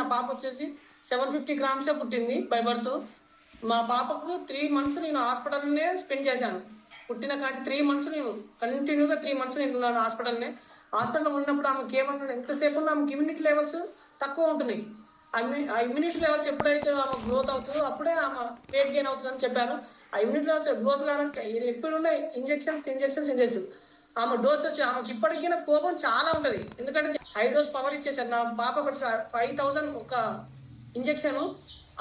నా పాప వచ్చేసి 750 గ్రామ్సే పుట్టింది బై బర్త్. మా పాపకు 3 months నేను హాస్పిటల్నే స్పెండ్ చేశాను. పుట్టిన కాంచి 3 months నేను కంటిన్యూగా 3 months నేను ఉన్నాను హాస్పిటల్నే. హాస్పిటల్లో ఉన్నప్పుడు ఆమెకి ఏమంటారు, ఎంతసేపు ఉన్న ఆమెకి ఇమ్యూనిటీ లెవెల్స్ తక్కువ ఉంటున్నాయి. ఆ ఇమ్యూనిటీ లెవెల్స్ ఎప్పుడైతే ఆమె గ్రోత్ అవుతుందో అప్పుడే ఆమె వెయిట్ గెయిన్ అవుతుందని చెప్పాను. ఆ ఇమ్యూనిటీ లెవెల్స్ గ్రోత్ కావాలంటే ఎప్పుడు ఉన్నాయి ఇంజెక్షన్స్. ఆమె డోస్ వచ్చి ఆమెకి ఇప్పటికీ కోపం చాలా ఉంటుంది. ఎందుకంటే హై డోస్ పవర్ ఇచ్చేసారు. నా పాప ఒకటి 5000 ఒక ఇంజెక్షన్,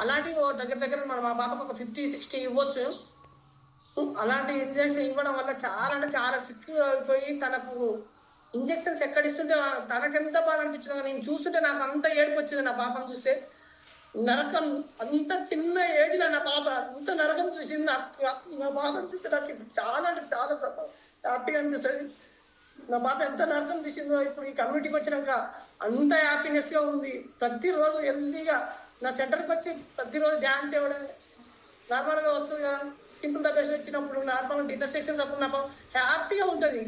అలాంటివి దగ్గర మా పాపకు ఒక 50-60 ఇవ్వచ్చు. అలాంటి ఇంజెక్షన్ ఇవ్వడం వల్ల చాలా అంటే చాలా సిక్ అయిపోయి తనకు ఇంజెక్షన్స్ ఎక్కడ ఇస్తుంటే తనకెంత బాధ అనిపించిందో నేను చూస్తుంటే నాకు అంత ఏడుపు వచ్చింది. నా పాపను చూస్తే నరకం, అంత చిన్న ఏజ్లో నా పాప అంత నరకం చూసింది. నా పాపను చూస్తే నాకు చాలా అంటే చాలా హ్యాపీగా అనిపిస్తుంది. నా పాప ఎంత నరకం తీసిందో ఇప్పుడు ఈ కమ్యూనిటీకి వచ్చినాక అంత హ్యాపీనెస్గా ఉంది. ప్రతిరోజు హెల్తీగా నా సెంటర్కి వచ్చి ప్రతిరోజు డ్యాన్స్ చేయడం నార్మల్గా వస్తుంది కదా, సింపుల్ తప్పేసి వచ్చినప్పుడు నార్మల్ ఇంటర్సెక్షన్స్ అప్పుడు నా పాప హ్యాపీగా ఉంటుంది.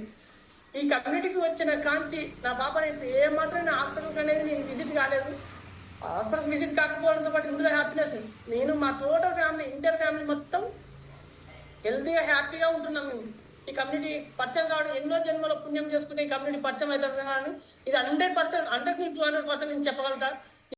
ఈ కమ్యూనిటీకి వచ్చిన కాంచి నా పాపని ఏమాత్రం నా హాస్పిటల్కి అనేది నేను విజిట్ కాలేదు. హాస్పిటల్కి విజిట్ కాకపోవడంతో పాటు ఇందులో హ్యాపీనెస్ నేను మా టోటల్ ఫ్యామిలీ ఇంటర్ ఫ్యామిలీ మొత్తం హెల్తీగా హ్యాపీగా ఉంటున్నాం. మేము ఈ కమ్యూనిటీ పరిచయం కావడం ఎన్నో జన్మలో పుణ్యం చేసుకుంటే ఈ కమ్యూనిటీ పరిచయం అవుతుంది. కానీ ఇది 100% 100 to 200% నేను చెప్పగలుగుతా.